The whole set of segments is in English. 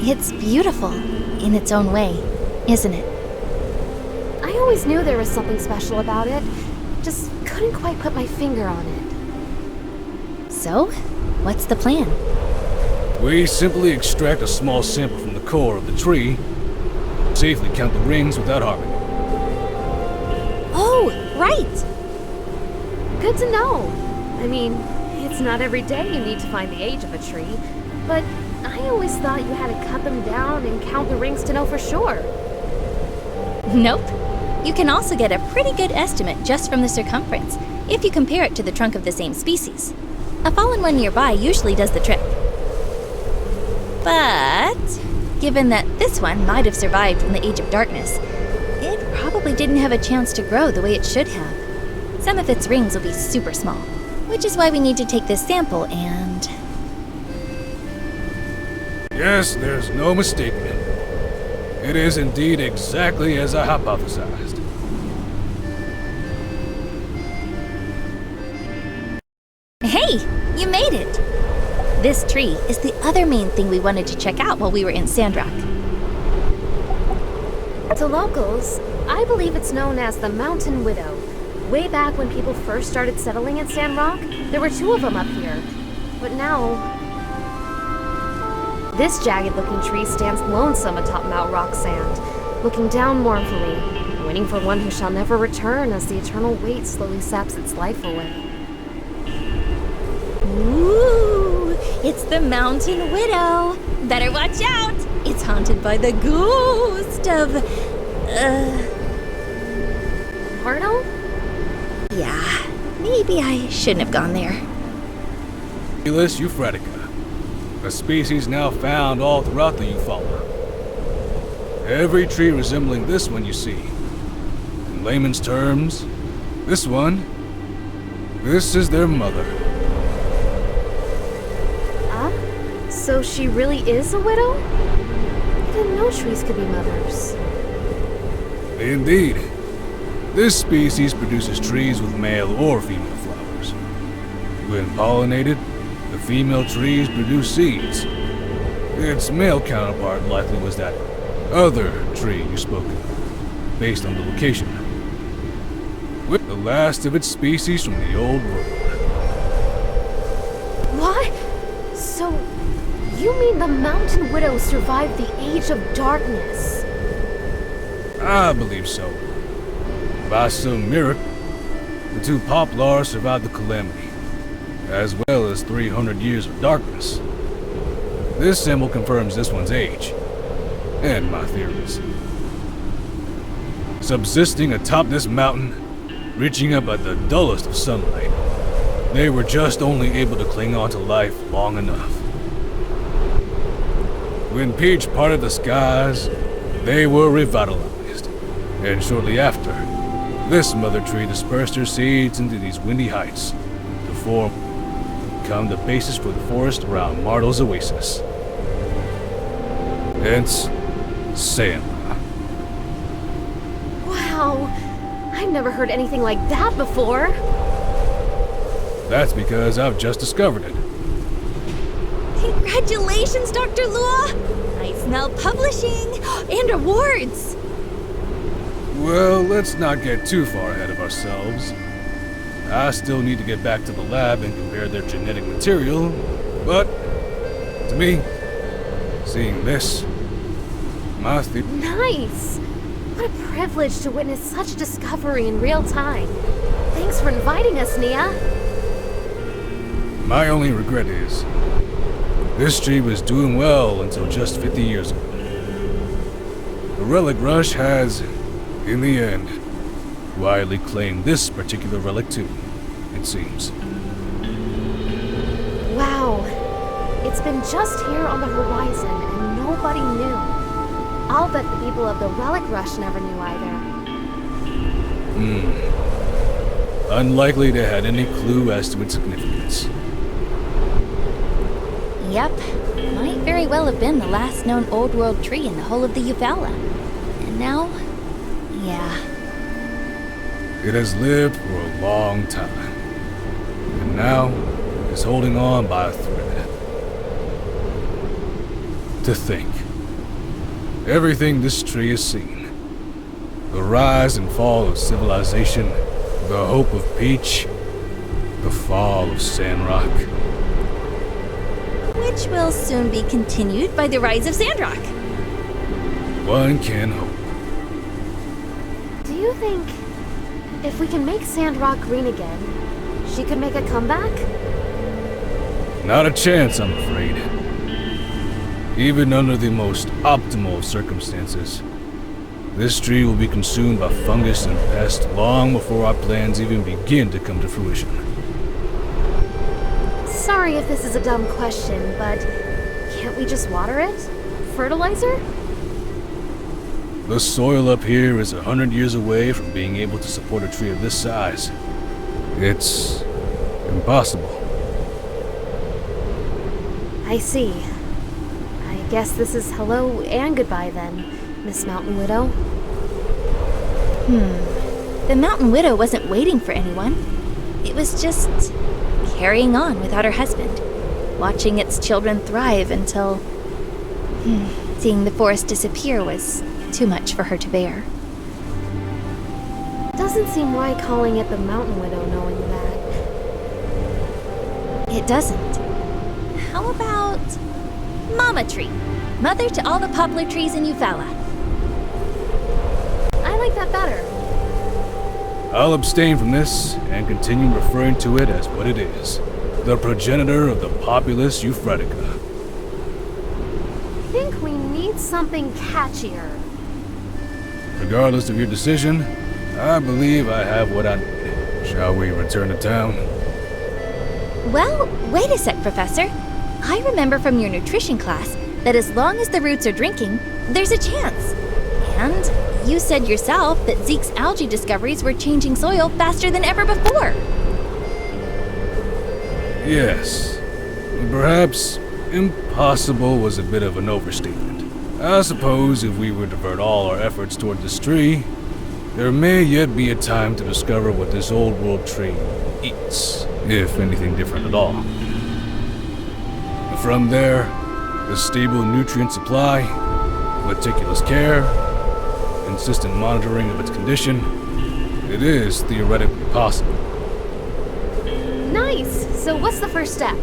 It's beautiful in its own way, isn't it? I always knew there was something special about it, just couldn't quite put my finger on it. So, what's the plan? We simply extract a small sample from the core of the tree, safely count the rings without harming it. Oh, right! Good to know. I mean, it's not every day you need to find the age of a tree, but I always thought you had to cut them down and count the rings to know for sure. Nope. You can also get a pretty good estimate just from the circumference, if you compare it to the trunk of the same species. A fallen one nearby usually does the trick. But given that this one might have survived from the Age of Darkness, it probably didn't have a chance to grow the way it should have. Some of its rings will be super small, which is why we need to take this sample and... Yes, there's no mistaking it. It is indeed exactly as I hypothesized. Hey, you made it! This tree is the other main thing we wanted to check out while we were in Sandrock. To locals, I believe it's known as the Mountain Widow. Way back when people first started settling in Sandrock, there were 2 of them up here. But now... This jagged-looking tree stands lonesome atop Mount Rock Sand, looking down mournfully, waiting for one who shall never return as the eternal weight slowly saps its life away. Ooh, it's the Mountain Widow! Better watch out! It's haunted by the ghost of... Pardo? Yeah, maybe I shouldn't have gone there. Felis euphragtica, a species now found all throughout the Eufaula. Every tree resembling this one you see. In layman's terms, this is their mother. So she really is a widow? I didn't know trees could be mothers. Indeed. This species produces trees with male or female flowers. When pollinated, the female trees produce seeds. Its male counterpart likely was that other tree you spoke of, based on the location. With the last of its species from the old world. What? So, you mean the Mountain Widow survived the Age of Darkness? I believe so. By some miracle, the 2 poplars survived the calamity, as well as 300 years of darkness. This symbol confirms this one's age, and my theories. Subsisting atop this mountain, reaching up at the dullest of sunlight, they were just only able to cling on to life long enough. When Peach parted the skies, they were revitalized, and shortly after, this mother tree dispersed her seeds into these windy heights to become the basis for the forest around Martel's oasis. Hence, Sandrock. Wow, I've never heard anything like that before. That's because I've just discovered it. Congratulations, Dr. Lua! I smell publishing and awards! Well, let's not get too far ahead of ourselves. I still need to get back to the lab and compare their genetic material, but to me, seeing this, my theory... Nice! What a privilege to witness such discovery in real time. Thanks for inviting us, Nia. My only regret is, this tree was doing well until just 50 years ago. The Relic Rush has, in the end, widely claimed this particular relic too, it seems. Wow. It's been just here on the horizon and nobody knew. I'll bet the people of the Relic Rush never knew either. Unlikely they had any clue as to its significance. Yep, might very well have been the last known Old World tree in the whole of the Eufaula. And now, yeah. It has lived for a long time, and now is holding on by a thread. To think, everything this tree has seen, the rise and fall of civilization, the hope of Peach, the fall of Sandrock. Which will soon be continued by the rise of Sandrock. One can hope. Do you think if we can make Sandrock green again, she could make a comeback? Not a chance, I'm afraid. Even under the most optimal of circumstances, this tree will be consumed by fungus and pests long before our plans even begin to come to fruition. Sorry if this is a dumb question, but can't we just water it? Fertilizer? The soil up here is 100 years away from being able to support a tree of this size. It's impossible. I see. I guess this is hello and goodbye then, Miss Mountain Widow. The Mountain Widow wasn't waiting for anyone. It was just carrying on without her husband, watching its children thrive until seeing the forest disappear was too much for her to bear. Doesn't seem right calling it the Mountain Widow knowing that. It doesn't. How about Mama Tree, mother to all the poplar trees in Eufaula? I like that better. I'll abstain from this and continue referring to it as what it is, the progenitor of the populous Euphretica. I think we need something catchier. Regardless of your decision, I believe I have what I need. Shall we return to town? Well, wait a sec, Professor. I remember from your nutrition class that as long as the roots are drinking, there's a chance. And you said yourself that Zeke's algae discoveries were changing soil faster than ever before. Yes. Perhaps impossible was a bit of an overstatement. I suppose if we were to divert all our efforts toward this tree, there may yet be a time to discover what this old world tree eats, if anything different at all. From there, the stable nutrient supply, meticulous care, consistent monitoring of its condition, it is theoretically possible. Nice! So what's the first step?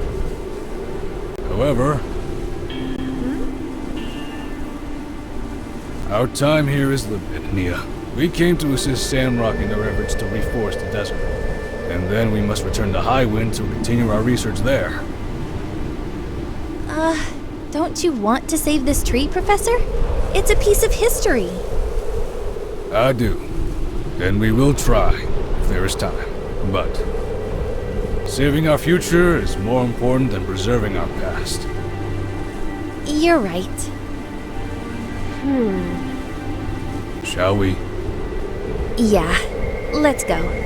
However, our time here is limited, Nia. We came to assist Sandrock in their efforts to reforest the desert, and then we must return to Highwind to continue our research there. Don't you want to save this tree, Professor? It's a piece of history. I do. And we will try, if there is time. But saving our future is more important than preserving our past. You're right. Shall we? Yeah, let's go.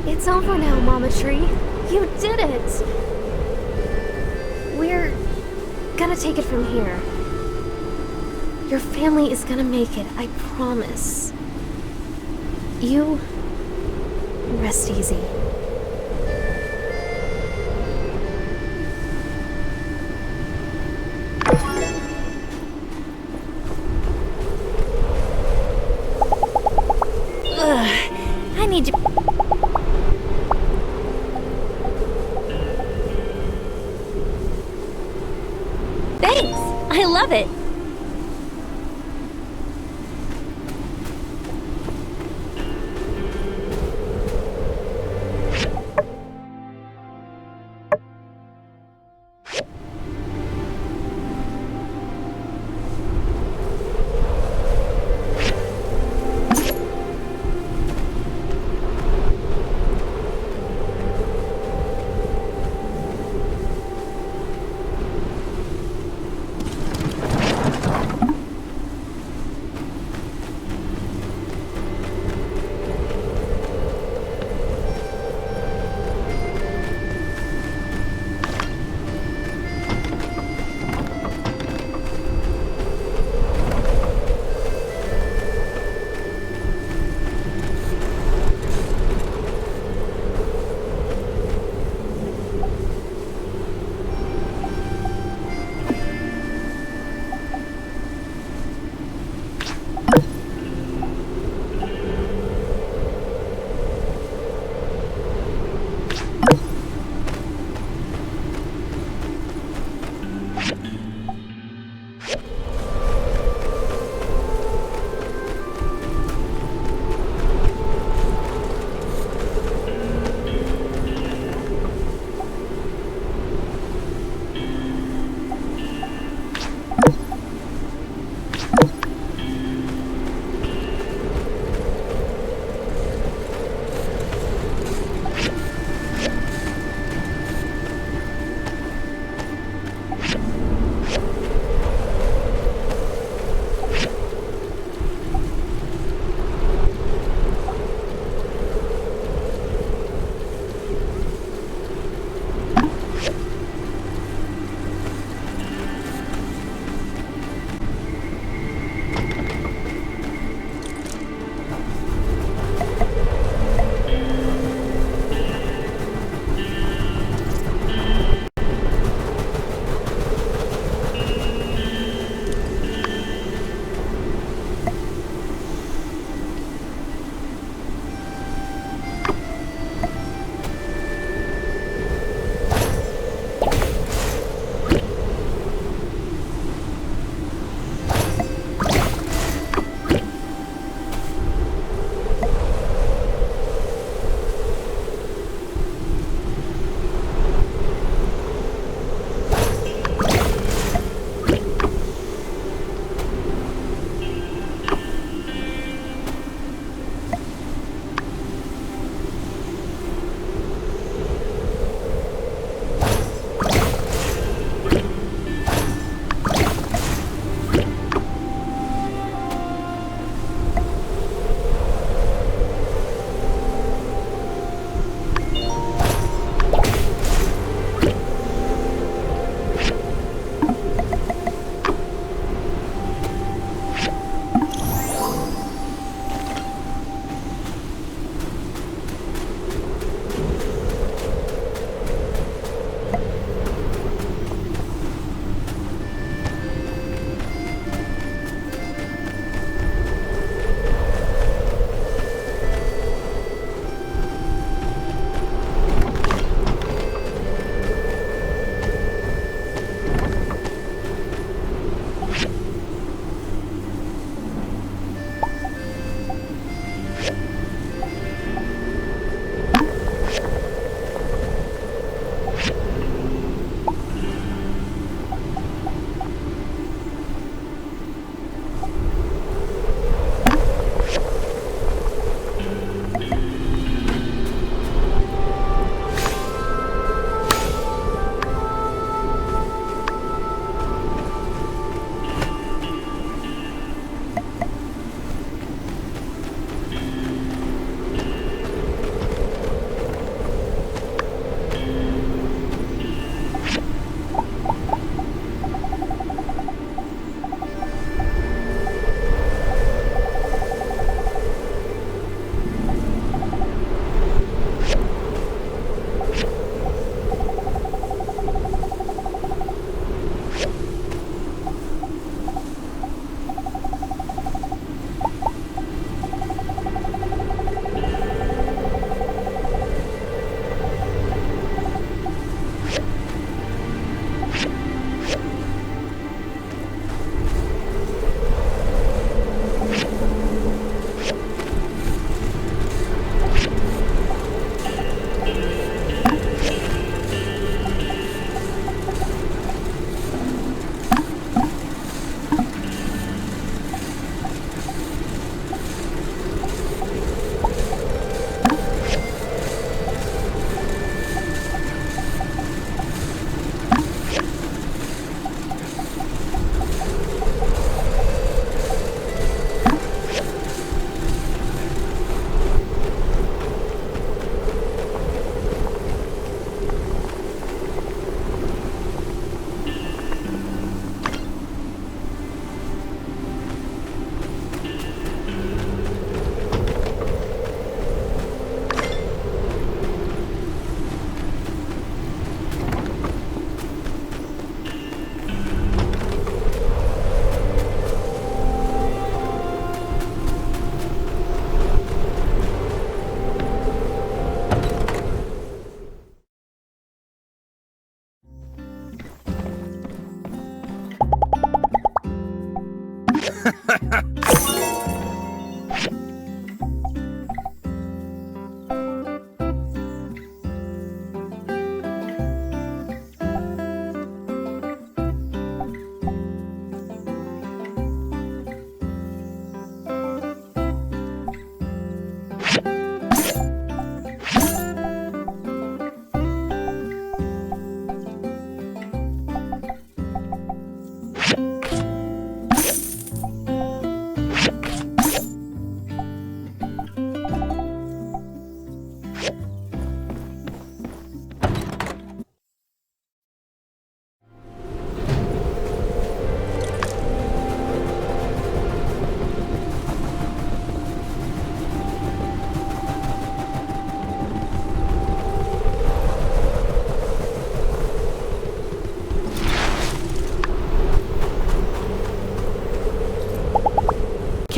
It's over now, Mama Tree. You did it! We're gonna take it from here. Your family is gonna make it, I promise. You rest easy. I need to... Thanks! I love it!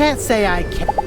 can't say I can't.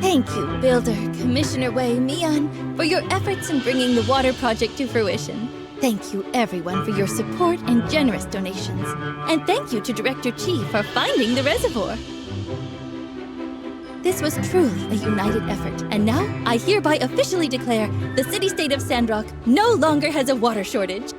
Thank you, Builder, Commissioner Wei, Mian, for your efforts in bringing the water project to fruition. Thank you, everyone, for your support and generous donations. And thank you to Director Chi for finding the reservoir. This was truly a united effort, and now I hereby officially declare the city-state of Sandrock no longer has a water shortage.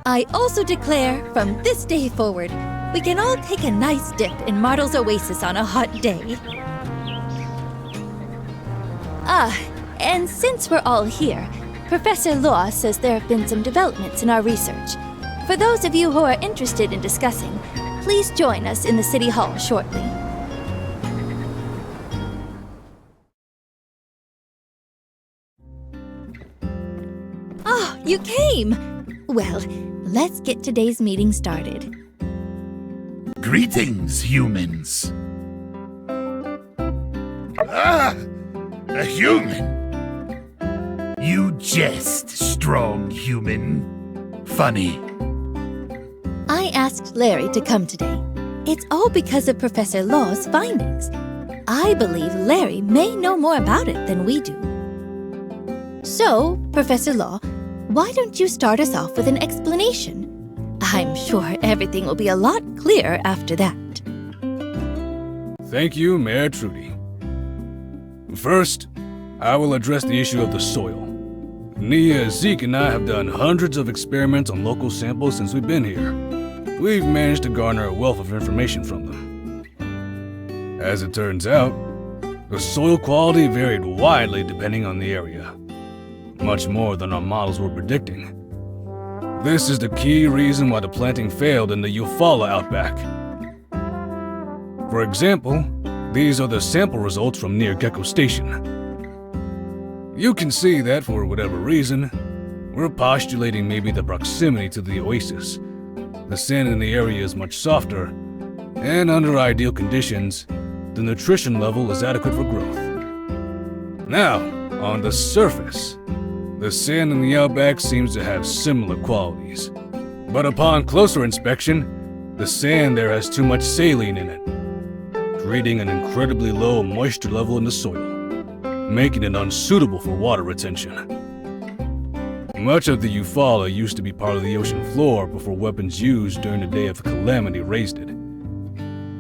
I also declare, from this day forward, we can all take a nice dip in Martel's Oasis on a hot day. And since we're all here, Professor Law says there have been some developments in our research. For those of you who are interested in discussing, please join us in the City Hall shortly. Oh, you came! Well, let's get today's meeting started. Greetings, humans. Ah! A human? You jest, strong human. Funny. I asked Larry to come today. It's all because of Professor Law's findings. I believe Larry may know more about it than we do. So, Professor Law, why don't you start us off with an explanation? I'm sure everything will be a lot clearer after that. Thank you, Mayor Trudy. First, I will address the issue of the soil. Nia, Zeke, and I have done hundreds of experiments on local samples since we've been here. We've managed to garner a wealth of information from them. As it turns out, the soil quality varied widely depending on the area. Much more than our models were predicting. This is the key reason why the planting failed in the Eufaula outback. For example, these are the sample results from near Gecko Station. You can see that for whatever reason, we're postulating maybe the proximity to the oasis. The sand in the area is much softer, and under ideal conditions, the nutrition level is adequate for growth. Now, on the surface, the sand in the outback seems to have similar qualities. But upon closer inspection, the sand there has too much saline in it, creating an incredibly low moisture level in the soil, making it unsuitable for water retention. Much of the Eufaula used to be part of the ocean floor before weapons used during the Day of Calamity raised it.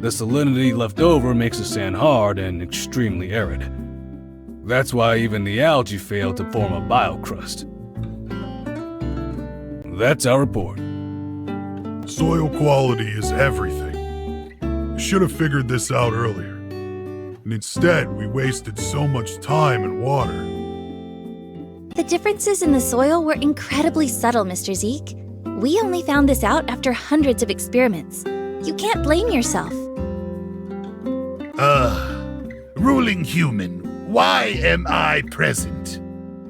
The salinity left over makes the sand hard and extremely arid. That's why even the algae failed to form a biocrust. That's our report. Soil quality is everything. We should have figured this out earlier. And instead, we wasted so much time and water. The differences in the soil were incredibly subtle, Mr. Zeke. We only found this out after hundreds of experiments. You can't blame yourself. Ruling human, why am I present?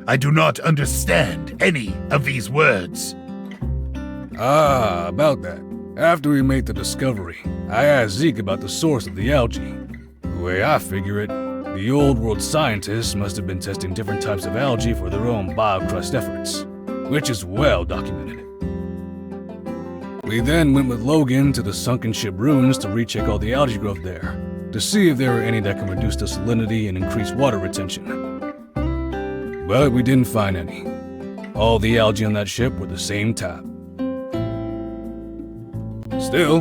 I do not understand any of these words. About that. After we made the discovery, I asked Zeke about the source of the algae. The way I figure it, the old world scientists must have been testing different types of algae for their own biocrust efforts, which is well documented. We then went with Logan to the sunken ship ruins to recheck all the algae growth there, to see if there were any that can reduce the salinity and increase water retention. But we didn't find any. All the algae on that ship were the same type. Still,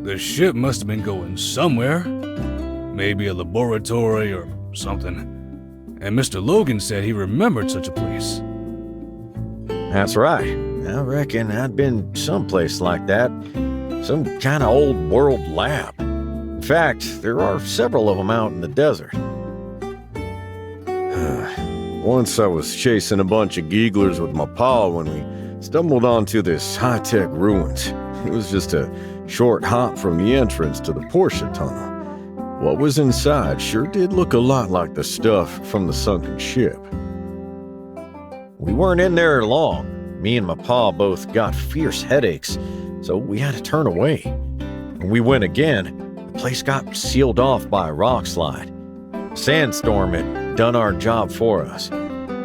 the ship must have been going somewhere. Maybe a laboratory or something. And Mr. Logan said he remembered such a place. That's right. I reckon I'd been someplace like that. Some kind of old world lab. In fact, there are several of them out in the desert. Once I was chasing a bunch of geeglers with my paw when we stumbled onto this high-tech ruins. It was just a short hop from the entrance to the Porsche tunnel. What was inside sure did look a lot like the stuff from the sunken ship. We weren't in there long. Me and my pa both got fierce headaches, so we had to turn away. When we went again, the place got sealed off by a rock slide. Sandstorm had done our job for us.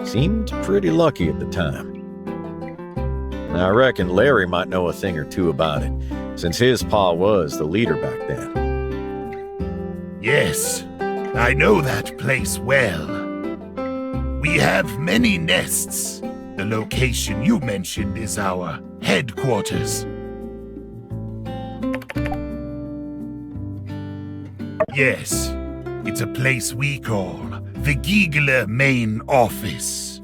Seemed pretty lucky at the time. I reckon Larry might know a thing or two about it, since his pa was the leader back then. Yes, I know that place well. We have many nests. The location you mentioned is our headquarters. Yes, it's a place we call the Giegler Main Office.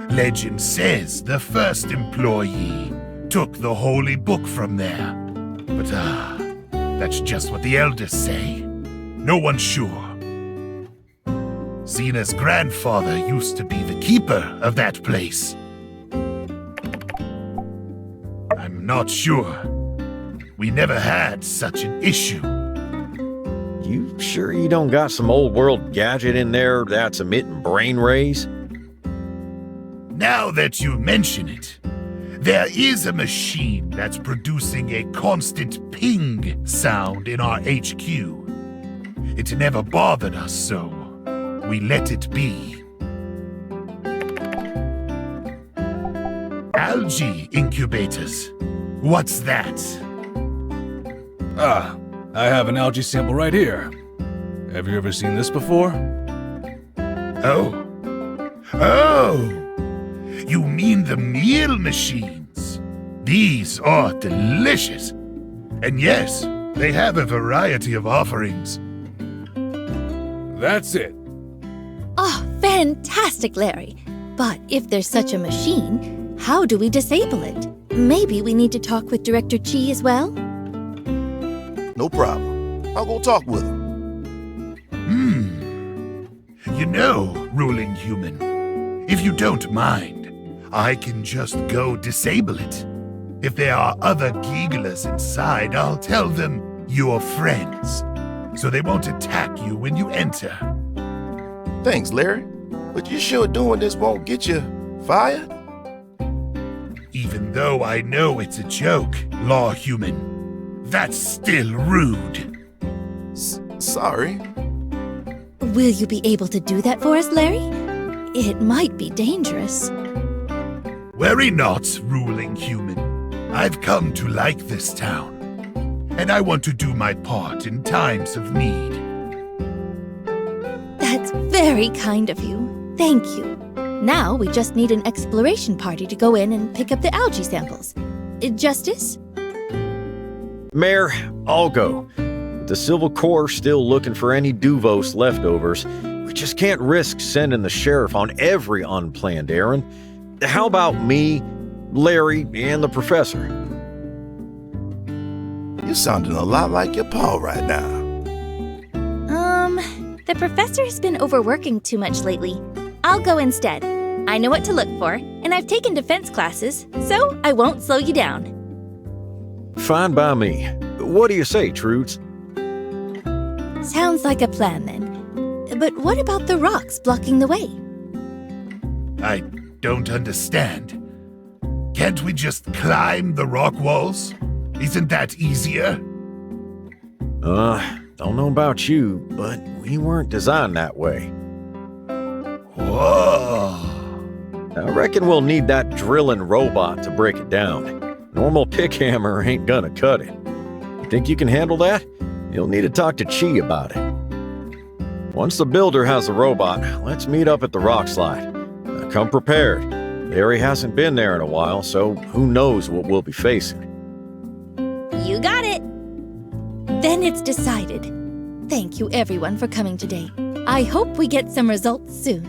Legend says the first employee took the holy book from there. But that's just what the elders say. No one's sure. Zena's grandfather used to be the keeper of that place. I'm not sure. We never had such an issue. You sure you don't got some old world gadget in there that's emitting brain rays? Now that you mention it, there is a machine that's producing a constant ping sound in our HQ. It never bothered us, so we let it be. Algae incubators. What's that? I have an algae sample right here. Have you ever seen this before? Oh. You mean the meal machines? These are delicious. And yes, they have a variety of offerings. That's it. Oh, fantastic, Larry. But if there's such a machine, how do we disable it? Maybe we need to talk with Director Chi as well? No problem. I'll go talk with him. You know, ruling human, if you don't mind, I can just go disable it. If there are other Gieglers inside, I'll tell them you're friends, so they won't attack you when you enter. Thanks, Larry. But you sure doing this won't get you fired? Even though I know it's a joke, law human, that's still rude. Sorry. Will you be able to do that for us, Larry? It might be dangerous. Worry not, ruling human. I've come to like this town, and I want to do my part in times of need. That's very kind of you. Thank you. Now we just need an exploration party to go in and pick up the algae samples. Justice? Mayor, I'll go. With the Civil Corps still looking for any Duvos leftovers, we just can't risk sending the sheriff on every unplanned errand. How about me, Larry, and the professor? You're sounding a lot like your pa right now. The professor has been overworking too much lately. I'll go instead. I know what to look for, and I've taken defense classes, so I won't slow you down. Fine by me. What do you say, Trudes? Sounds like a plan, then. But what about the rocks blocking the way? I don't understand. Can't we just climb the rock walls? Isn't that easier? Don't know about you, but we weren't designed that way. Whoa! I reckon we'll need that drilling robot to break it down. Normal pick hammer ain't gonna cut it. You think you can handle that? You'll need to talk to Chi about it. Once the builder has the robot, let's meet up at the rock slide. Now come prepared. Larry hasn't been there in a while, so who knows what we'll be facing. You got it! Then it's decided. Thank you everyone for coming today. I hope we get some results soon.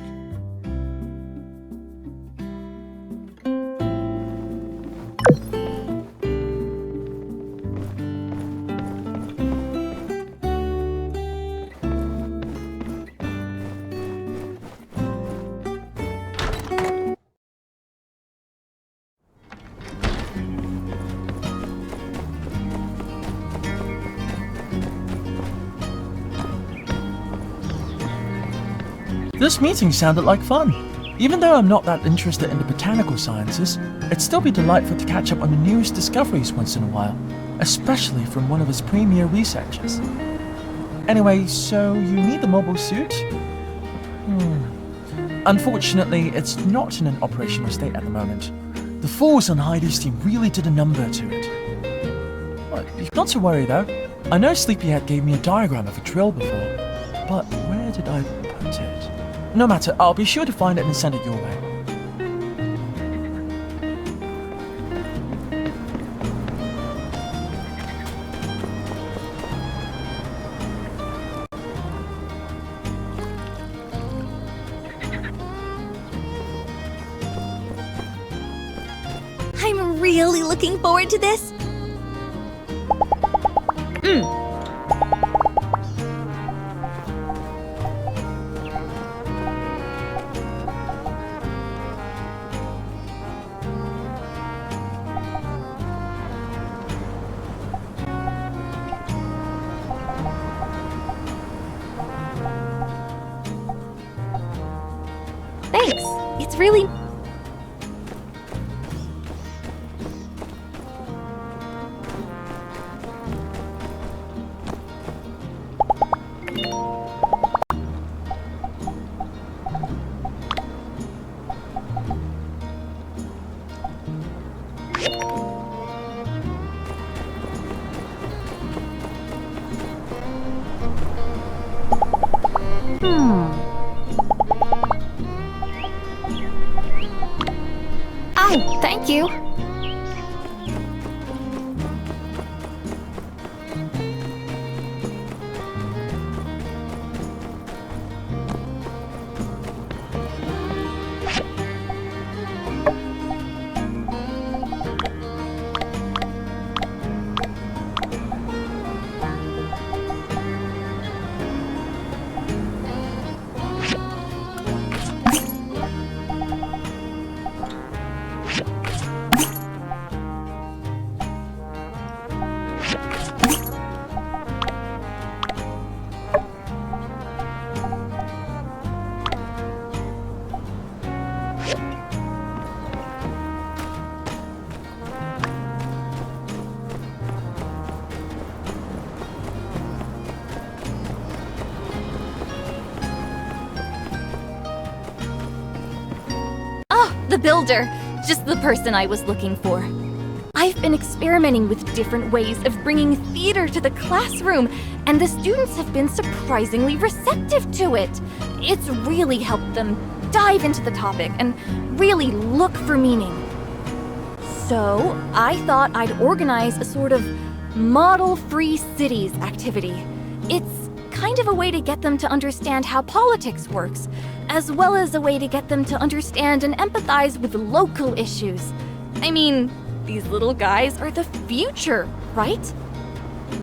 This meeting sounded like fun. Even though I'm not that interested in the botanical sciences, it'd still be delightful to catch up on the newest discoveries once in a while, especially from one of his premier researchers. Anyway, so you need the mobile suit? Unfortunately, it's not in an operational state at the moment. The falls on Heidi's team really did a number to it. Not to worry though. I know Sleepyhead gave me a diagram of a drill before, but where did I put it? No matter, I'll be sure to find it and send it your way. I'm really looking forward to this. Thanks. It's really... Oh, thank you. The builder, just the person I was looking for. I've been experimenting with different ways of bringing theater to the classroom, and the students have been surprisingly receptive to it. It's really helped them dive into the topic and really look for meaning. So, I thought I'd organize a sort of model-free cities activity. It's kind of a way to get them to understand how politics works, as well as a way to get them to understand and empathize with local issues. I mean, these little guys are the future, right?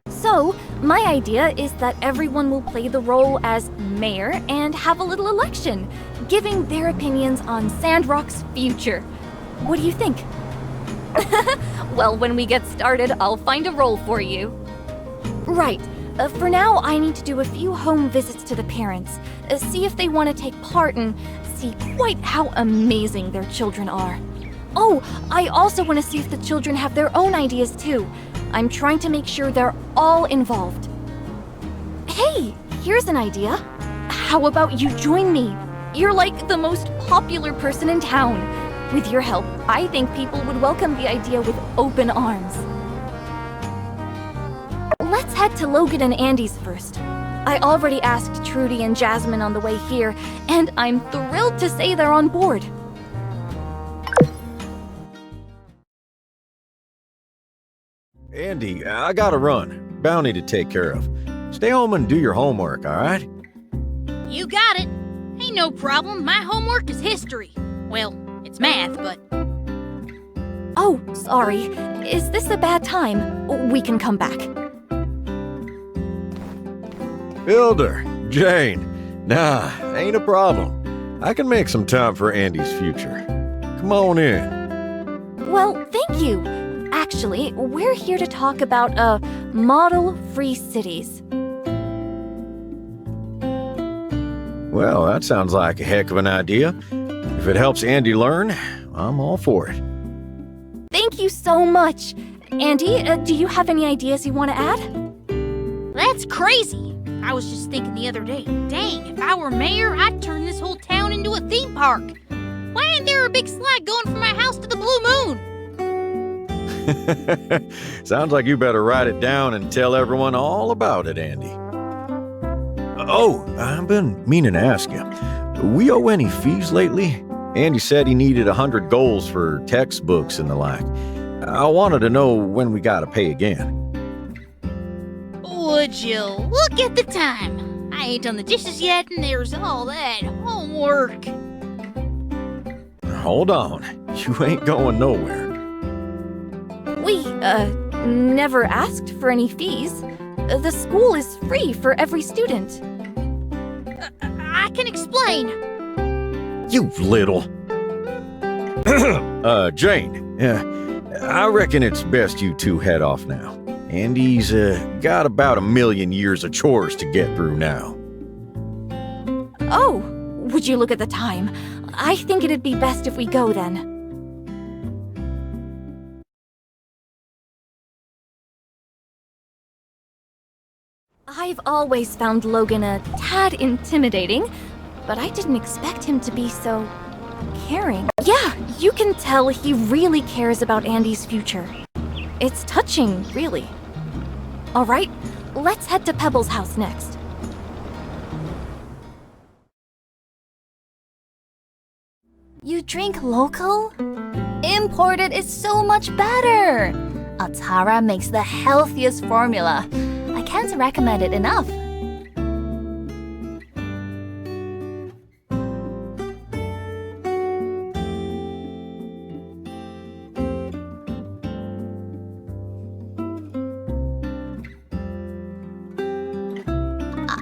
So, my idea is that everyone will play the role as mayor and have a little election, giving their opinions on Sandrock's future. What do you think? Well, when we get started, I'll find a role for you. Right. For now, I need to do a few home visits to the parents, see if they want to take part and see quite how amazing their children are. Oh, I also want to see if the children have their own ideas too. I'm trying to make sure they're all involved. Hey, here's an idea. How about you join me? You're like the most popular person in town. With your help, I think people would welcome the idea with open arms. Let's head to Logan and Andy's first. I already asked Trudy and Jasmine on the way here, and I'm thrilled to say they're on board. Andy, I gotta run. Bounty to take care of. Stay home and do your homework, alright? You got it. Ain't no problem. My homework is history. Well, it's math, but... Oh, sorry. Is this a bad time? We can come back. Builder, Jane. Nah, ain't a problem. I can make some time for Andy's future. Come on in. Well, thank you. Actually, we're here to talk about, model-free cities. Well, that sounds like a heck of an idea. If it helps Andy learn, I'm all for it. Thank you so much. Andy, do you have any ideas you want to add? That's crazy. I was just thinking the other day, dang, if I were mayor, I'd turn this whole town into a theme park. Why ain't there a big slide going from my house to the Blue Moon? Sounds like you better write it down and tell everyone all about it, Andy. Oh, I've been meaning to ask you. We owe any fees lately? Andy said he needed 100 goals for textbooks and the like. I wanted to know when we gotta pay again. Would you look at the time? I ain't done the dishes yet, and there's all that homework. Hold on. You ain't going nowhere. We, never asked for any fees. The school is free for every student. I can explain. You little... Jane, I reckon it's best you two head off now. Andy's, got about 1 million years of chores to get through now. Oh, would you look at the time? I think it'd be best if we go then. I've always found Logan a tad intimidating, but I didn't expect him to be so caring. Yeah, you can tell he really cares about Andy's future. It's touching, really. All right, let's head to Pebble's house next. You drink local? Imported is so much better! Atara makes the healthiest formula. I can't recommend it enough.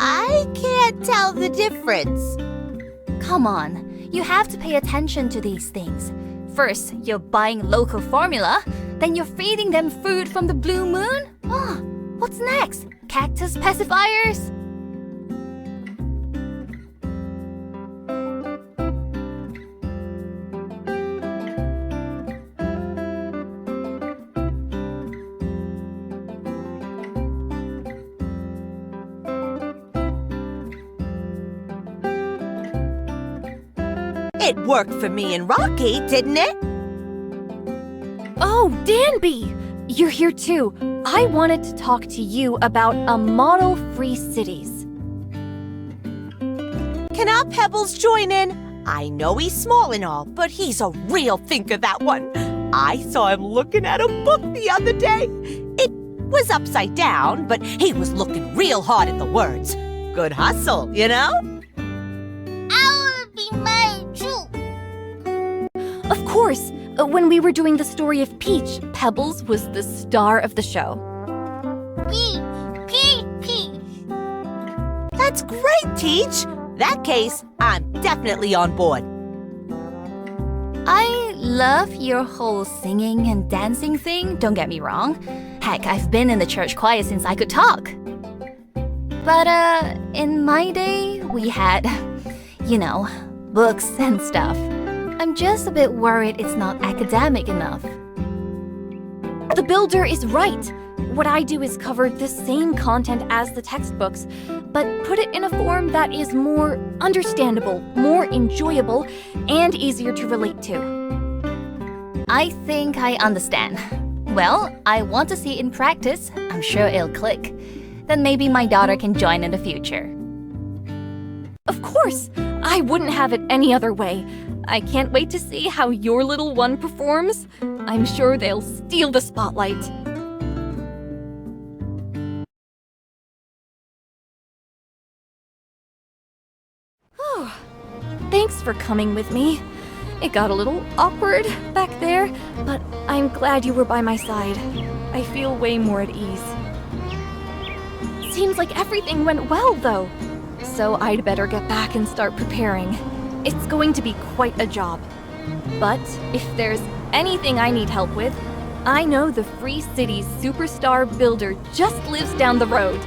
I can't tell the difference. Come on, you have to pay attention to these things. First, you're buying local formula, then you're feeding them food from the Blue Moon? Oh, what's next? Cactus pacifiers? It worked for me and Rocky, didn't it? Oh, Danby! You're here too. I wanted to talk to you about a model-free cities. Can our Pebbles join in? I know he's small and all, but he's a real thinker, that one. I saw him looking at a book the other day. It was upside down, but he was looking real hard at the words. Good hustle, you know? I want to be made too. Of course, when we were doing the story of Peach, Pebbles was the star of the show. Peach. That's great, Teach. That case, I'm definitely on board. I love your whole singing and dancing thing, don't get me wrong. Heck, I've been in the church choir since I could talk. But, in my day, we had, books and stuff. I'm just a bit worried it's not academic enough. The builder is right. What I do is cover the same content as the textbooks, but put it in a form that is more understandable, more enjoyable, and easier to relate to. I think I understand. Well, I want to see it in practice. I'm sure it'll click. Then maybe my daughter can join in the future. Of course! I wouldn't have it any other way. I can't wait to see how your little one performs. I'm sure they'll steal the spotlight. Thanks for coming with me. It got a little awkward back there, but I'm glad you were by my side. I feel way more at ease. Seems like everything went well, though. So I'd better get back and start preparing. It's going to be quite a job. But if there's anything I need help with, I know the Free Cities superstar builder just lives down the road.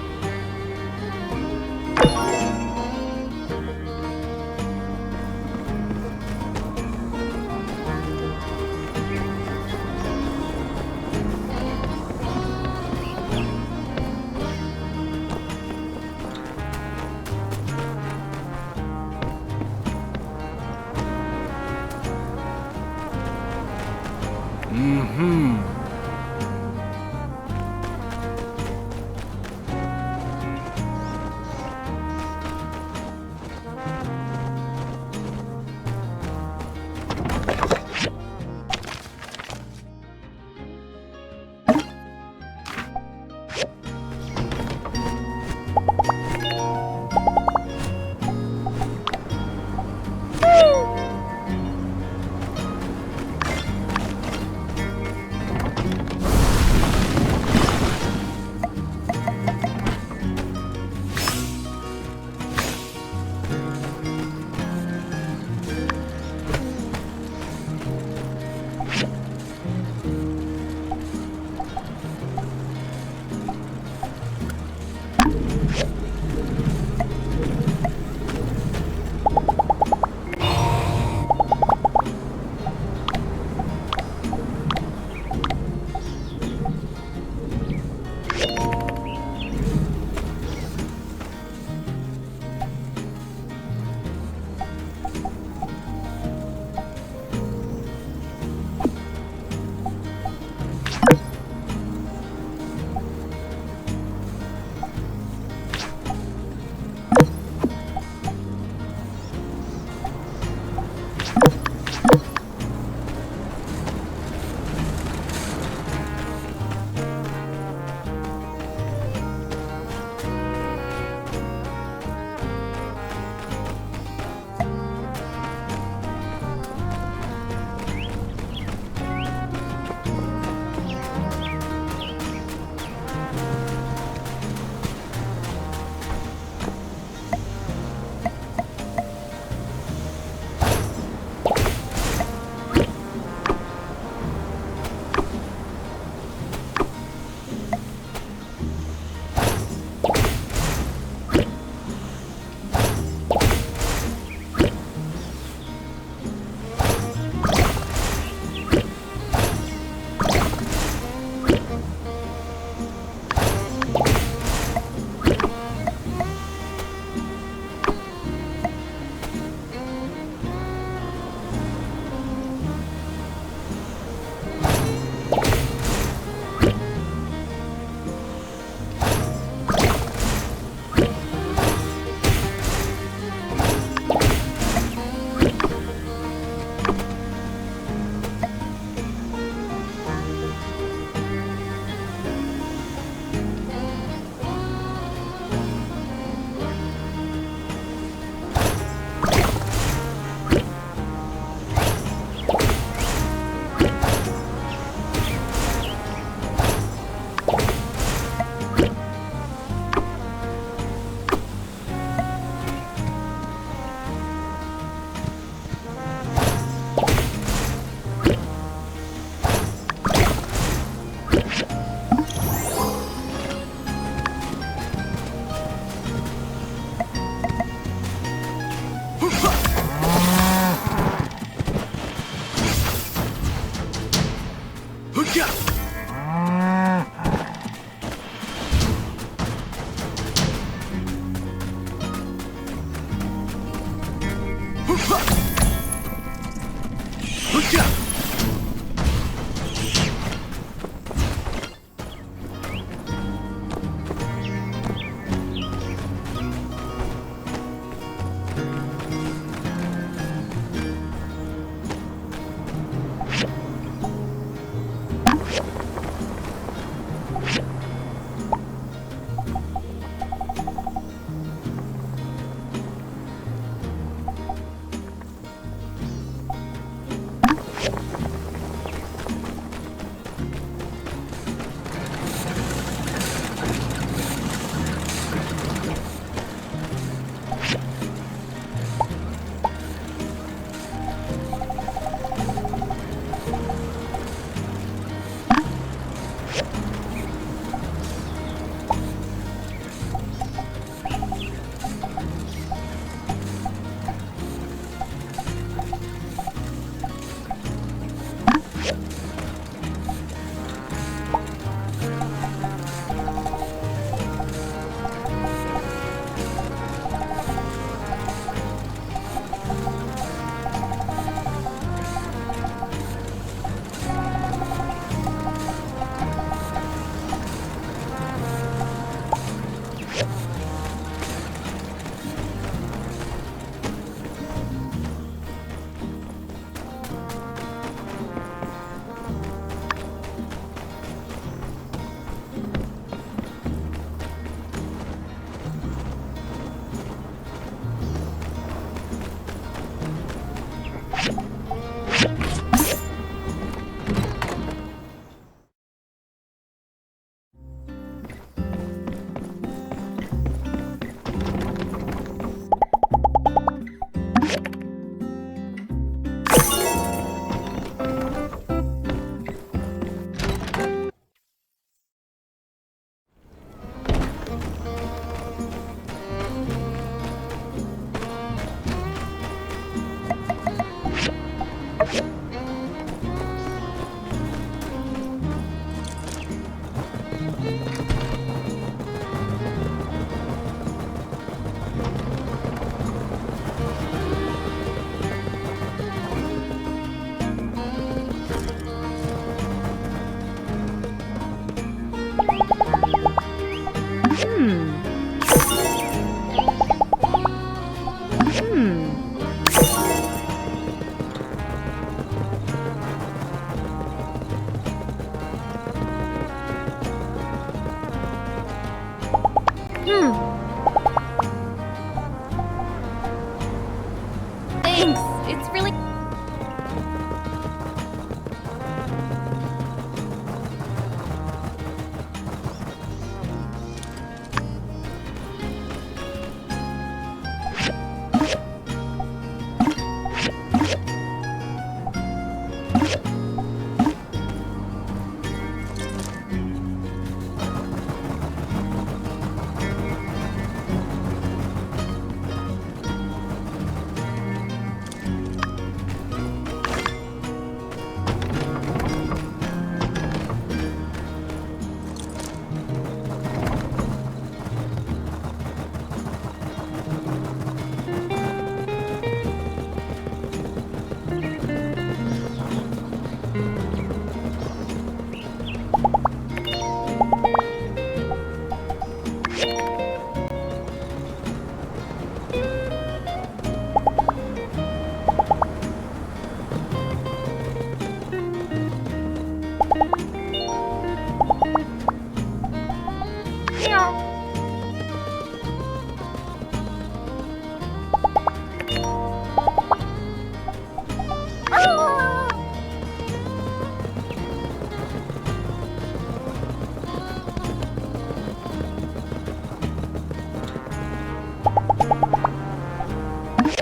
Thanks. It's really...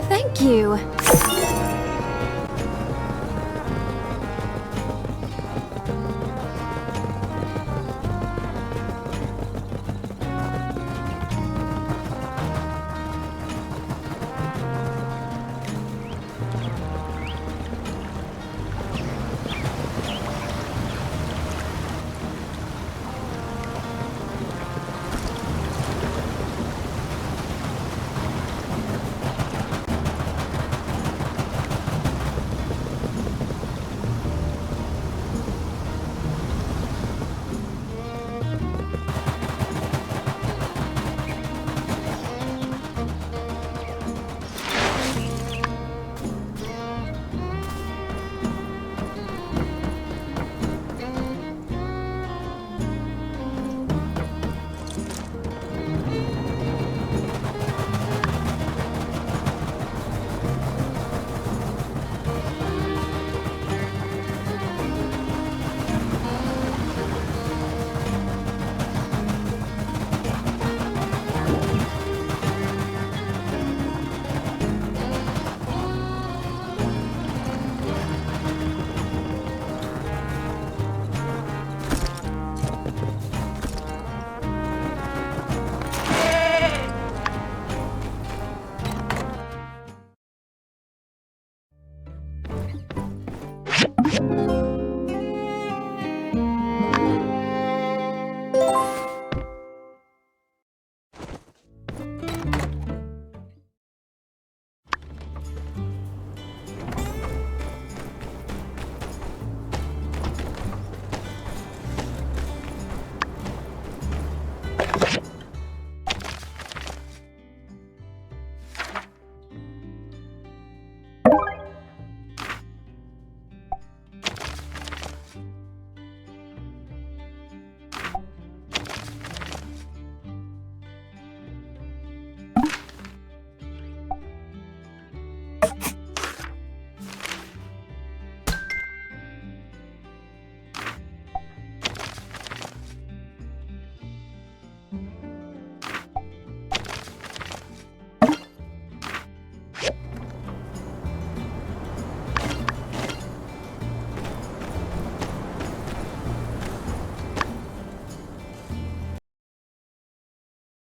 Thank you.